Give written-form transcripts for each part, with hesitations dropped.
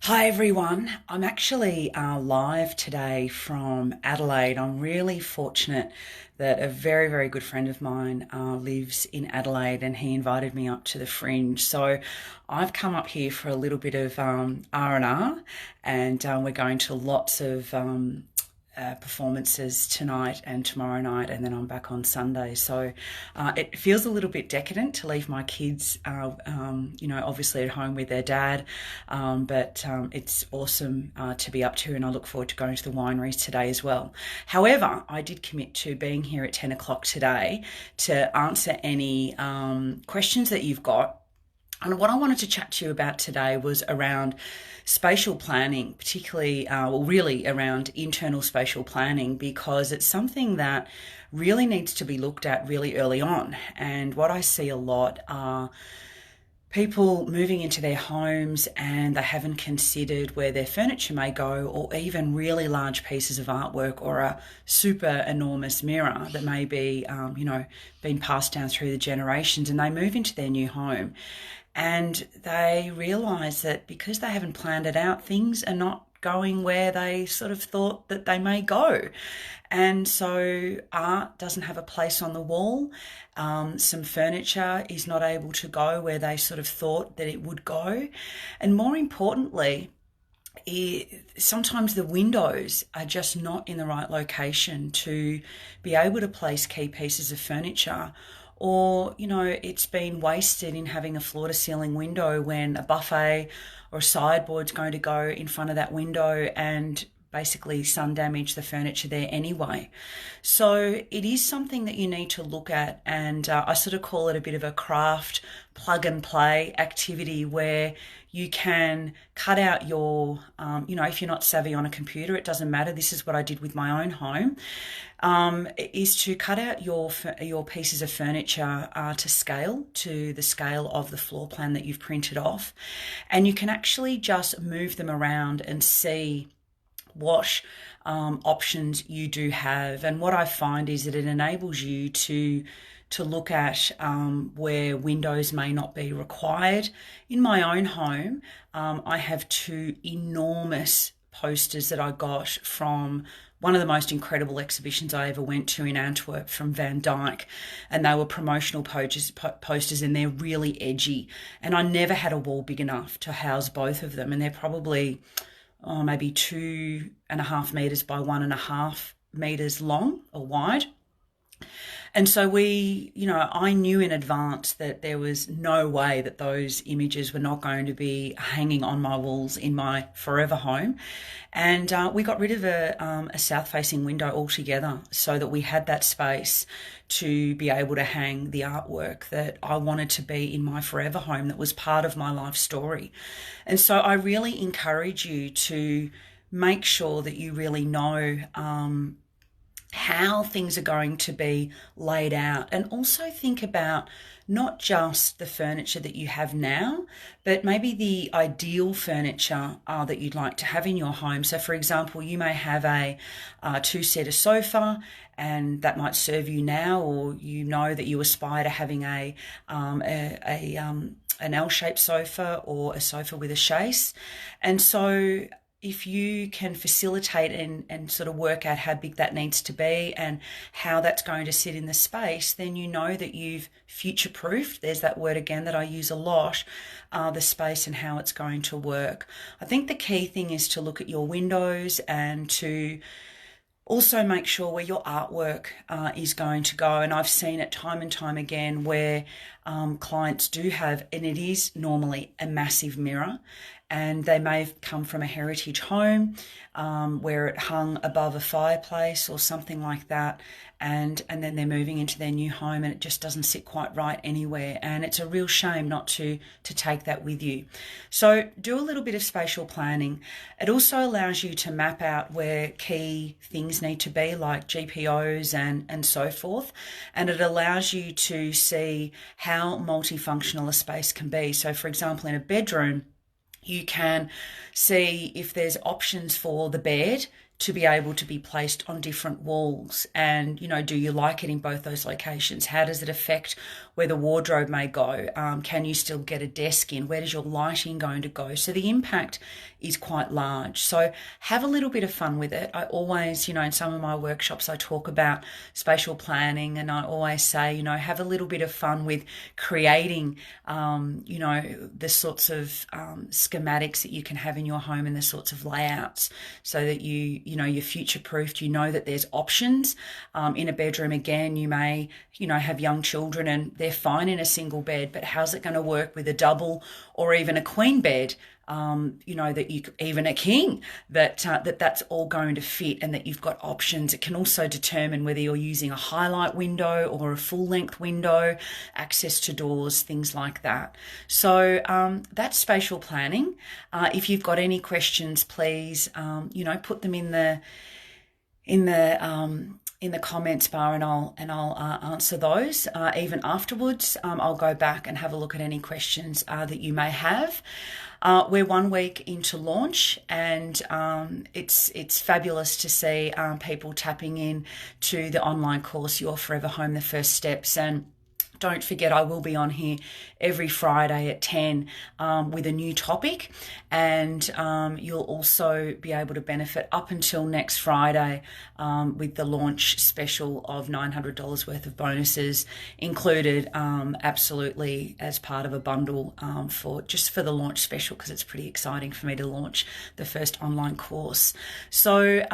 Hi everyone. I'm actually live today from Adelaide. I'm really fortunate that a very, very good friend of mine lives in Adelaide and he invited me up to the Fringe. So I've come up here for a little bit of R&R and we're going to lots of performances tonight and tomorrow night, and then I'm back on Sunday. So it feels a little bit decadent to leave my kids, obviously at home with their dad, but it's awesome to be up to, and I look forward to going to the wineries today as well. However, I did commit to being here at 10 o'clock today to answer any questions that you've got. And what I wanted to chat to you about today was around spatial planning, particularly, really around internal spatial planning, because it's something that really needs to be looked at really early on. And what I see a lot are people moving into their homes and they haven't considered where their furniture may go, or even really large pieces of artwork or a super enormous mirror that may be, been passed down through the generations, and they move into their new home. And they realise that because they haven't planned it out, things are not going where they sort of thought that they may go. And so art doesn't have a place on the wall. Some furniture is not able to go where they sort of thought that it would go. And more importantly, sometimes the windows are just not in the right location to be able to place key pieces of furniture, or it's been wasted in having a floor to ceiling window when a buffet or a sideboard's going to go in front of that window and basically sun damage the furniture there anyway. So it is something that you need to look at, and I sort of call it a bit of a craft plug and play activity where you can cut out your, if you're not savvy on a computer, it doesn't matter. This is what I did with my own home, is to cut out your pieces of furniture to scale, to the scale of the floor plan that you've printed off. And you can actually just move them around and see what options you do have. And what I find is that it enables you to look at where windows may not be required. In my own home, I have two enormous posters that I got from one of the most incredible exhibitions I ever went to in Antwerp, from Van Dyck, and they were promotional posters, and they're really edgy. And I never had a wall big enough to house both of them, and they're probably maybe 2.5 meters by 1.5 meters long or wide. And so I knew in advance that there was no way that those images were not going to be hanging on my walls in my forever home. And we got rid of a south-facing window altogether so that we had that space to be able to hang the artwork that I wanted to be in my forever home, that was part of my life story. And so I really encourage you to make sure that you really know how things are going to be laid out, and also think about not just the furniture that you have now, but maybe the ideal furniture that you'd like to have in your home. So for example, you may have a two-seater sofa, and that might serve you now, or that you aspire to having an L-shaped sofa or a sofa with a chaise. And so if you can facilitate and sort of work out how big that needs to be and how that's going to sit in the space, then you know that you've future-proofed, there's that word again that I use a lot, the space and how it's going to work. I think the key thing is to look at your windows and to also make sure where your artwork is going to go. And I've seen it time and time again where clients do have, and it is normally a massive mirror, and they may have come from a heritage home where it hung above a fireplace or something like that, and then they're moving into their new home and it just doesn't sit quite right anywhere, and it's a real shame not to take that with you. So do a little bit of spatial planning. It also allows you to map out where key things need to be, like GPOs and so forth, and it allows you to see how multifunctional a space can be. So for example, in a bedroom, you can see if there's options for the bed to be able to be placed on different walls, and do you like it in both those locations? How does it affect where the wardrobe may go? Can you still get a desk in? Where does your lighting going to go? So the impact is quite large. So have a little bit of fun with it. I always, in some of my workshops, I talk about spatial planning, and I always say, have a little bit of fun with creating, the sorts of schematics that you can have in your home and the sorts of layouts, so that you're future proofed. You know that there's options. In a bedroom, again, you may, have young children and they're fine in a single bed, but how's it going to work with a double or even a queen bed? That you even a king, that's all going to fit, and that you've got options. It can also determine whether you're using a highlight window or a full length window, access to doors, things like that. So that's spatial planning. If you've got any questions, please put them in the comments bar, and I'll answer those. Even afterwards, I'll go back and have a look at any questions that you may have. We're 1 week into launch, and it's fabulous to see people tapping in to the online course, Your Forever Home, the First Steps. And don't forget, I will be on here every Friday at 10 with a new topic, and you'll also be able to benefit up until next Friday with the launch special of $900 worth of bonuses included, absolutely as part of a bundle for the launch special, because it's pretty exciting for me to launch the first online course. So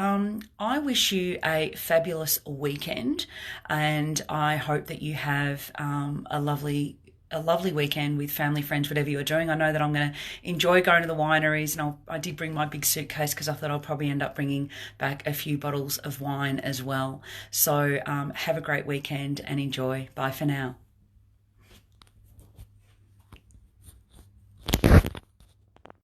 I wish you a fabulous weekend, and I hope that you have a lovely weekend with family, friends, whatever you're doing. I know that I'm going to enjoy going to the wineries, and I did bring my big suitcase because I thought I'll probably end up bringing back a few bottles of wine as well. So have a great weekend and enjoy. Bye for now.